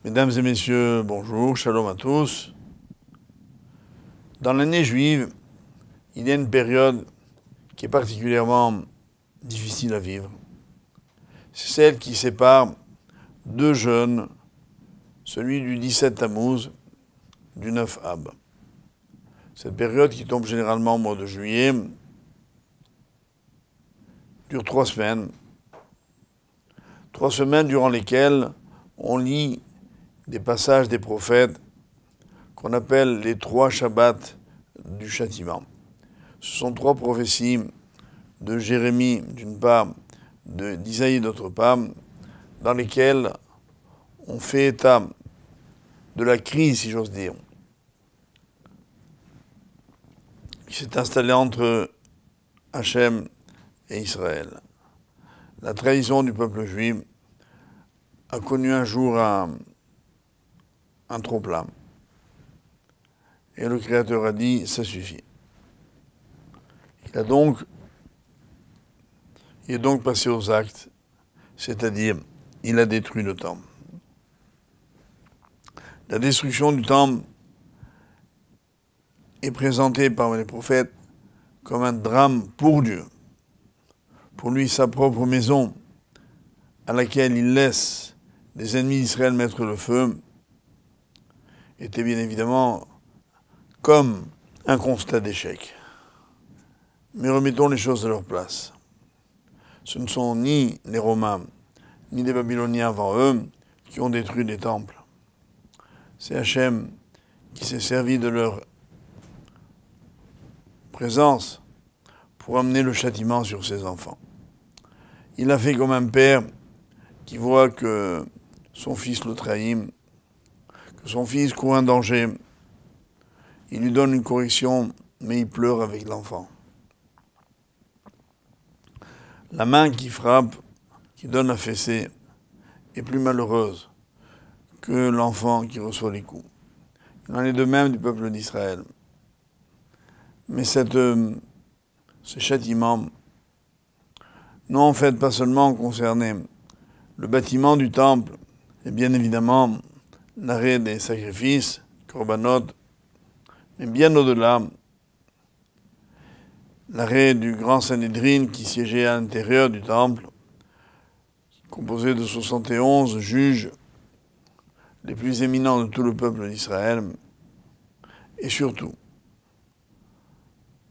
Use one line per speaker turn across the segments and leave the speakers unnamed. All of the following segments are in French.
Mesdames et messieurs, bonjour, shalom à tous. Dans l'année juive, il y a une période qui est particulièrement difficile à vivre. C'est celle qui sépare deux jeûnes, celui du 17 Tammuz, du 9 Ab. Cette période qui tombe généralement au mois de juillet dure 3 semaines. 3 semaines durant lesquelles on lit des passages des prophètes qu'on appelle les 3 Shabbats du châtiment. Ce sont 3 prophéties de Jérémie d'une part, d'Isaïe d'autre part, dans lesquelles on fait état de la crise, si j'ose dire, qui s'est installée entre Hachem et Israël. La trahison du peuple juif a connu un jour un trop-plein. Et le Créateur a dit, ça suffit. Il est donc passé aux actes, c'est-à-dire, il a détruit le temple. La destruction du temple est présentée par les prophètes comme un drame pour Dieu. Pour lui, sa propre maison, à laquelle il laisse les ennemis d'Israël mettre le feu, était bien évidemment comme un constat d'échec. Mais remettons les choses à leur place. Ce ne sont ni les Romains, ni les Babyloniens avant eux qui ont détruit les temples. C'est Hachem qui s'est servi de leur présence pour amener le châtiment sur ses enfants. Il a fait comme un père qui voit que son fils le trahit, que son fils court un danger. Il lui donne une correction, mais il pleure avec l'enfant. La main qui frappe, qui donne la fessée, est plus malheureuse que l'enfant qui reçoit les coups. Il en est de même du peuple d'Israël. Mais ces châtiments n'ont en fait pas seulement concerné le bâtiment du temple, et bien évidemment l'arrêt des sacrifices, korbanot, mais bien au-delà, l'arrêt du grand Sanhédrin qui siégeait à l'intérieur du temple, composé de 71 juges, les plus éminents de tout le peuple d'Israël, et surtout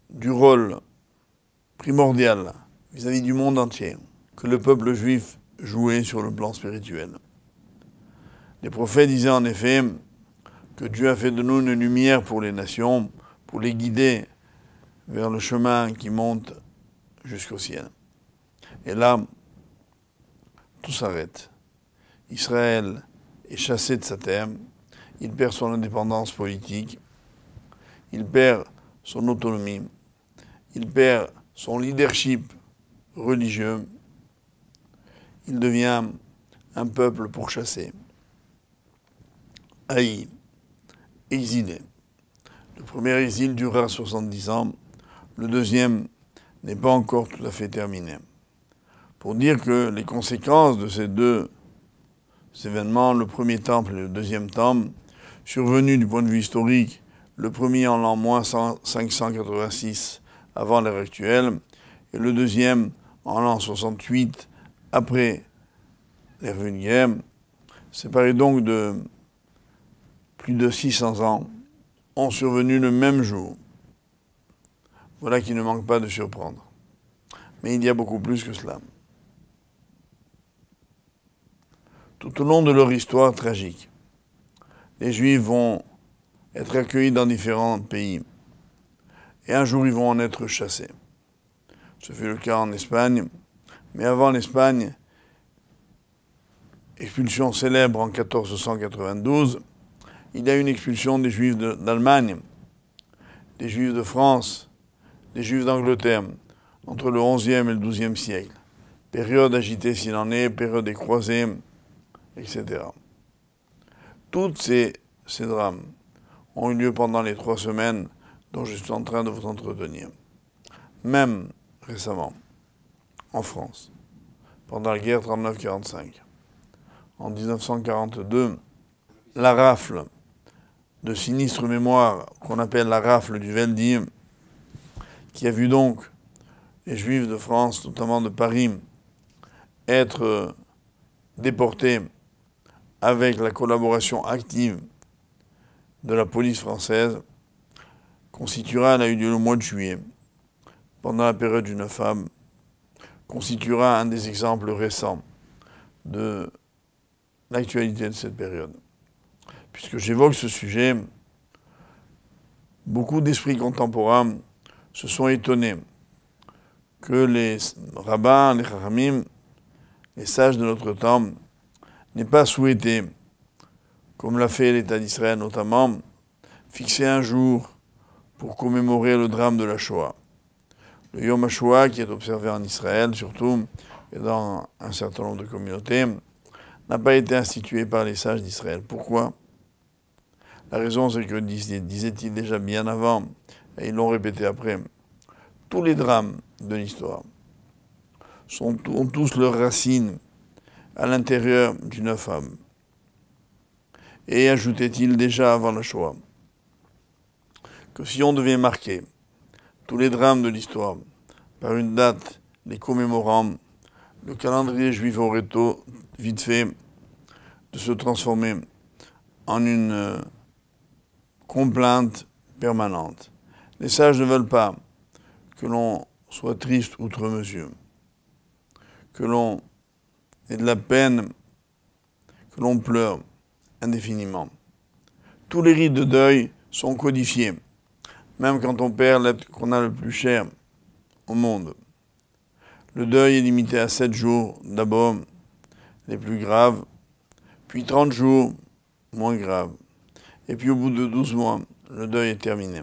du rôle primordial vis-à-vis du monde entier que le peuple juif jouait sur le plan spirituel. Les prophètes disaient en effet que Dieu a fait de nous une lumière pour les nations, pour les guider vers le chemin qui monte jusqu'au ciel. Et là, tout s'arrête. Israël est chassé de sa terre, il perd son indépendance politique, il perd son autonomie, il perd son leadership religieux, il devient un peuple pourchassé, haï, exilé. Le premier exil durera 70 ans, le deuxième n'est pas encore tout à fait terminé. Pour dire que les conséquences de ces deux événements, le premier temple et le deuxième temple, survenus du point de vue historique, le premier en l'an 586 avant l'ère actuelle, et le deuxième en l'an 68 après l'ère vulgaire, séparés donc de plus de 600 ans, ont survenu le même jour. Voilà qui ne manque pas de surprendre. Mais il y a beaucoup plus que cela. Tout au long de leur histoire tragique, les Juifs vont être accueillis dans différents pays. Et un jour, ils vont en être chassés. Ce fut le cas en Espagne. Mais avant l'Espagne, expulsion célèbre en 1492, il y a eu une expulsion des Juifs d'Allemagne, des Juifs de France, des Juifs d'Angleterre, entre le XIe et le XIIe siècle. Période agitée s'il en est, période des croisés, etc. Tous ces drames ont eu lieu pendant les 3 semaines dont je suis en train de vous entretenir. Même récemment, en France, pendant la guerre 39-45, en 1942, la rafle de sinistre mémoire qu'on appelle la rafle du Veldiv, qui a vu donc les Juifs de France, notamment de Paris, être déportés avec la collaboration active de la police française, constituera, elle a eu lieu le mois de juillet, pendant la période du 9 av, constituera un des exemples récents de l'actualité de cette période. Puisque j'évoque ce sujet, beaucoup d'esprits contemporains se sont étonnés que les rabbins, les chachamim, les sages de notre temps, n'aient pas souhaité, comme l'a fait l'État d'Israël notamment, fixer un jour pour commémorer le drame de la Shoah. Le Yom HaShoah, qui est observé en Israël surtout, et dans un certain nombre de communautés, n'a pas été institué par les sages d'Israël. Pourquoi ? La raison, c'est que, disait-il déjà bien avant, et ils l'ont répété après, tous les drames de l'histoire ont tous leurs racines à l'intérieur du 9 av. Et ajoutait-il déjà avant la Shoah, que si on devait marquer tous les drames de l'histoire par une date les commémorant, le calendrier juif aurait tôt, vite fait, de se transformer en une complainte permanente. Les sages ne veulent pas que l'on soit triste outre mesure, que l'on ait de la peine, que l'on pleure indéfiniment. Tous les rites de deuil sont codifiés, même quand on perd l'être qu'on a le plus cher au monde. Le deuil est limité à 7 jours, d'abord les plus graves, puis 30 jours, moins graves. Et puis au bout de 12 mois, le deuil est terminé.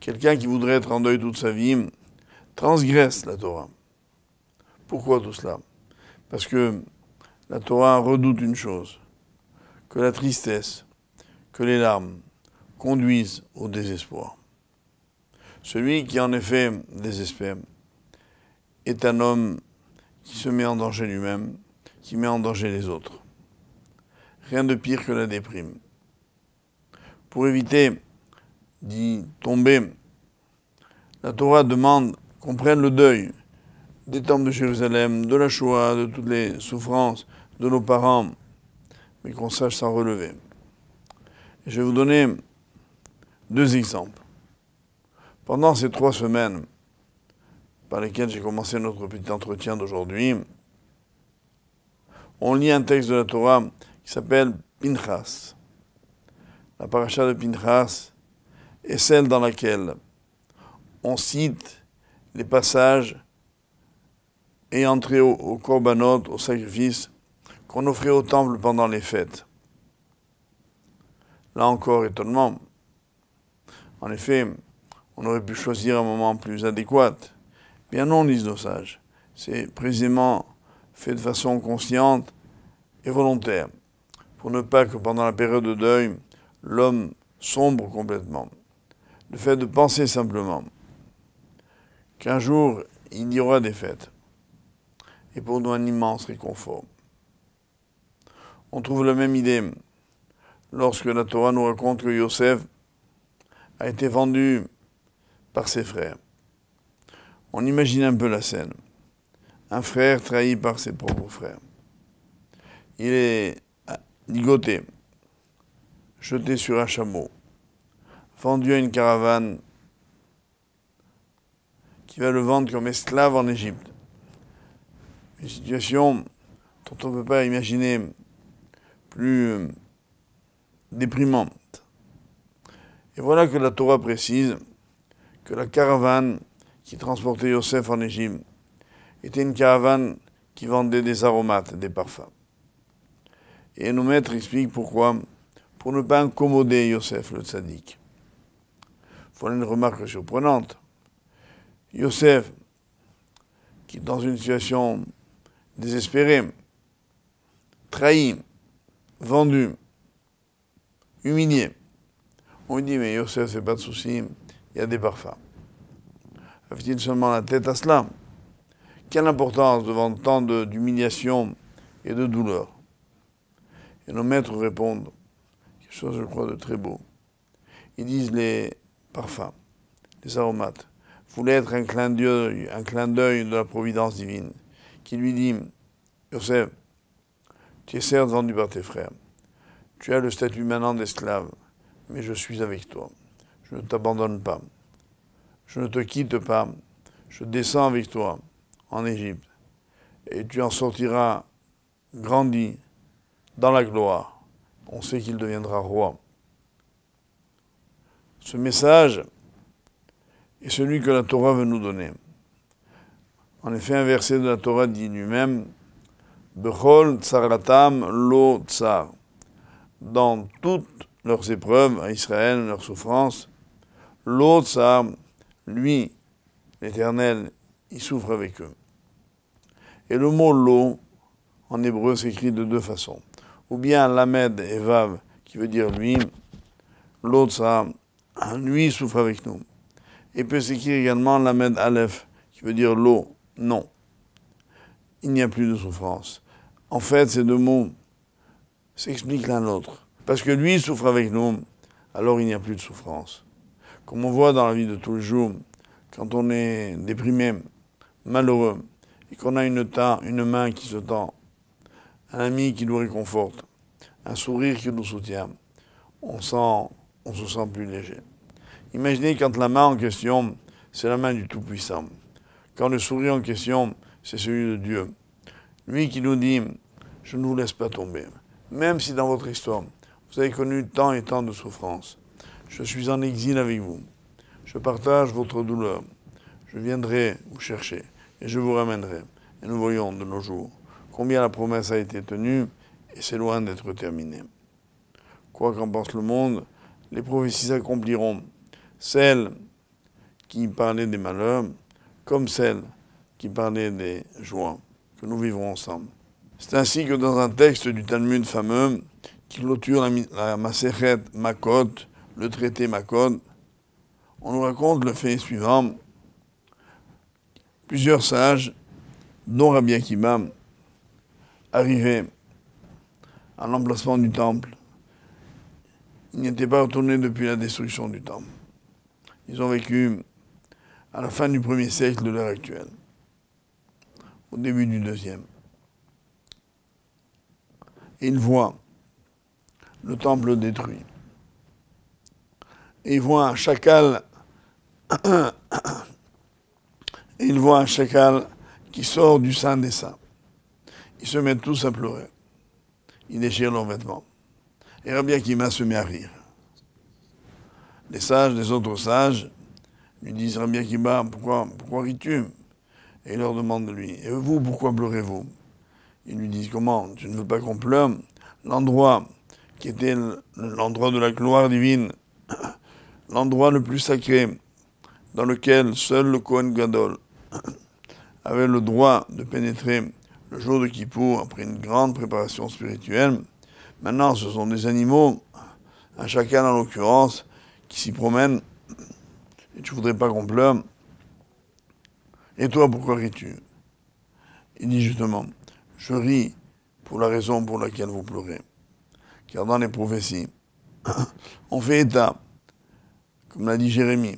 Quelqu'un qui voudrait être en deuil toute sa vie transgresse la Torah. Pourquoi tout cela ? Parce que la Torah redoute une chose, que la tristesse, que les larmes conduisent au désespoir. Celui qui en effet désespère est un homme qui se met en danger lui-même, qui met en danger les autres. Rien de pire que la déprime. Pour éviter d'y tomber, la Torah demande qu'on prenne le deuil des temples de Jérusalem, de la Shoah, de toutes les souffrances de nos parents, mais qu'on sache s'en relever. Et je vais vous donner 2 exemples. Pendant ces 3 semaines par lesquelles j'ai commencé notre petit entretien d'aujourd'hui, on lit un texte de la Torah qui s'appelle Pinchas. La paracha de Pinchas est celle dans laquelle on cite les passages ayant trait au korbanot, au sacrifice, qu'on offrait au temple pendant les fêtes. Là encore, étonnement. En effet, on aurait pu choisir un moment plus adéquat. Bien non, disent nos sages. C'est précisément fait de façon consciente et volontaire, pour ne pas que pendant la période de deuil, l'homme sombre complètement. Le fait de penser simplement qu'un jour, il y aura des fêtes, et pour nous un immense réconfort. On trouve la même idée lorsque la Torah nous raconte que Yosef a été vendu par ses frères. On imagine un peu la scène. Un frère trahi par ses propres frères. Il est ligoté, jeté sur un chameau, vendu à une caravane qui va le vendre comme esclave en Égypte. Une situation dont on ne peut pas imaginer plus déprimante. Et voilà que la Torah précise que la caravane qui transportait Yosef en Égypte était une caravane qui vendait des aromates, des parfums. Et nos maîtres expliquent pourquoi. Pour ne pas incommoder Yosef le tzaddik. Voilà une remarque surprenante. Yosef, qui est dans une situation désespérée, trahi, vendu, humilié. On lui dit, mais Yosef, c'est pas de souci, il y a des parfums. Avait-il seulement la tête à cela? Quelle importance devant tant d'humiliation et de douleur? Et nos maîtres répondent chose, je crois, de très beau. Ils disent les parfums, les aromates, voulaient être un clin d'œil de la providence divine, qui lui dit, Yosef, tu es certes vendu par tes frères, tu as le statut maintenant d'esclave, mais je suis avec toi, je ne t'abandonne pas, je ne te quitte pas, je descends avec toi en Égypte, et tu en sortiras grandi dans la gloire. On sait qu'il deviendra roi. Ce message est celui que la Torah veut nous donner. En effet, un verset de la Torah dit lui-même Bechol tsaratam lo tsar. Dans toutes leurs épreuves à Israël, leurs souffrances, lo tsar, lui, l'Éternel, il souffre avec eux. Et le mot lo, en hébreu, s'écrit de deux façons. Ou bien lamed et vav, qui veut dire lui, lo tsar, lui souffre avec nous. Et peut s'écrire également lamed aleph, qui veut dire lo, non. Il n'y a plus de souffrance. En fait, ces deux mots s'expliquent l'un l'autre. Parce que lui souffre avec nous, alors il n'y a plus de souffrance. Comme on voit dans la vie de tous les jours, quand on est déprimé, malheureux, et qu'on a une main qui se tend, un ami qui nous réconforte, un sourire qui nous soutient, on se sent plus léger. Imaginez quand la main en question, c'est la main du Tout-Puissant. Quand le sourire en question, c'est celui de Dieu. Lui qui nous dit, je ne vous laisse pas tomber. Même si dans votre histoire, vous avez connu tant et tant de souffrances. Je suis en exil avec vous. Je partage votre douleur. Je viendrai vous chercher et je vous ramènerai. Et nous voyons de nos jours combien la promesse a été tenue et c'est loin d'être terminé. Quoi qu'en pense le monde, les prophéties s'accompliront. Celles qui parlaient des malheurs, comme celles qui parlaient des joies que nous vivrons ensemble. C'est ainsi que dans un texte du Talmud fameux, qui clôture la Masechet Makot, le traité Makot, on nous raconte le fait suivant. Plusieurs sages, dont Rabbi Akiba, arrivaient à l'emplacement du temple. Ils n'étaient pas retournés depuis la destruction du temple. Ils ont vécu à la fin du 1er siècle de l'ère actuelle, au début du 2e. Et ils voient le temple détruit. Et ils voient un chacal qui sort du Saint des Saints. Ils se mettent tous à pleurer. Ils déchirent leurs vêtements. Et Rabbi Akiba se met à rire. Les sages, les autres sages, lui disent, Rabbi Akiba, pourquoi ris-tu? Et il leur demande de lui, et vous, pourquoi pleurez-vous? Ils lui disent, comment? Tu ne veux pas qu'on pleure? L'endroit qui était l'endroit de la gloire divine, l'endroit le plus sacré, dans lequel seul le Kohen Gadol avait le droit de pénétrer le jour de Kippour après une grande préparation spirituelle. Maintenant, ce sont des animaux, un chacal en l'occurrence, qui s'y promènent, et tu voudrais pas qu'on pleure. Et toi, pourquoi ris-tu? Il dit justement, je ris pour la raison pour laquelle vous pleurez. Car dans les prophéties, on fait état, comme l'a dit Jérémie,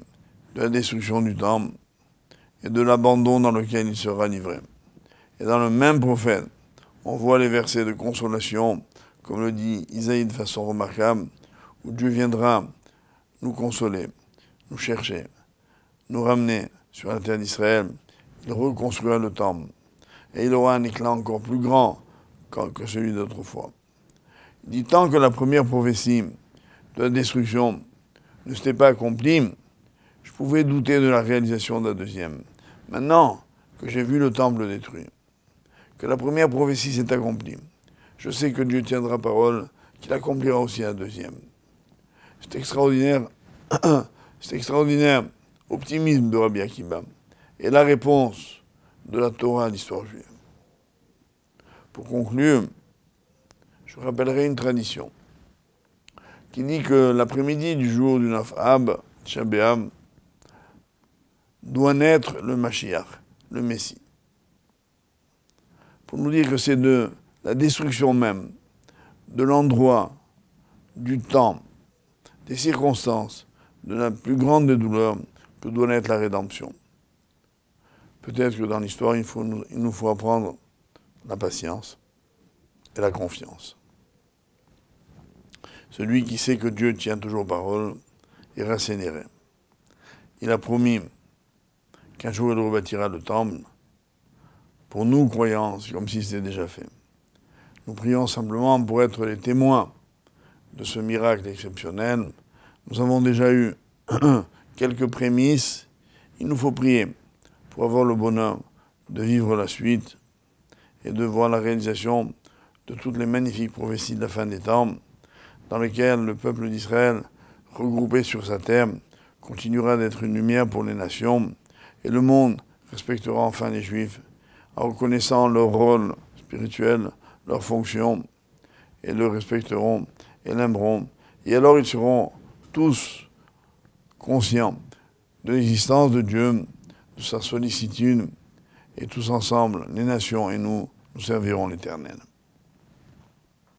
de la destruction du temple et de l'abandon dans lequel il sera livré. Et dans le même prophète, on voit les versets de consolation, comme le dit Isaïe de façon remarquable, où Dieu viendra nous consoler, nous chercher, nous ramener sur la terre d'Israël. Il reconstruira le temple. Et il aura un éclat encore plus grand que celui d'autrefois. Il dit, tant que la première prophétie de la destruction ne s'était pas accomplie, je pouvais douter de la réalisation de la deuxième. Maintenant que j'ai vu le temple détruit, que la première prophétie s'est accomplie, je sais que Dieu tiendra parole, qu'il accomplira aussi la deuxième. C'est extraordinaire optimisme de Rabbi Akiba et la réponse de la Torah à l'histoire juive. Pour conclure, je rappellerai une tradition qui dit que l'après-midi du jour du 9 Ab, Tisha B'Av, doit naître le Mashiach, le Messie. Pour nous dire que c'est de la destruction même de l'endroit du temps, des circonstances, de la plus grande des douleurs que doit naître la rédemption. Peut-être que dans l'histoire, il nous faut apprendre la patience et la confiance. Celui qui sait que Dieu tient toujours parole est rassénéré. Il a promis qu'un jour il rebâtira le temple. Pour nous, croyants, c'est comme si c'était déjà fait. Nous prions simplement pour être les témoins de ce miracle exceptionnel. Nous avons déjà eu quelques prémices. Il nous faut prier pour avoir le bonheur de vivre la suite et de voir la réalisation de toutes les magnifiques prophéties de la fin des temps, dans lesquelles le peuple d'Israël, regroupé sur sa terre, continuera d'être une lumière pour les nations, et le monde respectera enfin les Juifs, en reconnaissant leur rôle spirituel, leur fonction, et le respecteront et l'aimeront. Et alors ils seront tous conscients de l'existence de Dieu, de sa sollicitude, et tous ensemble, les nations et nous servirons l'Éternel.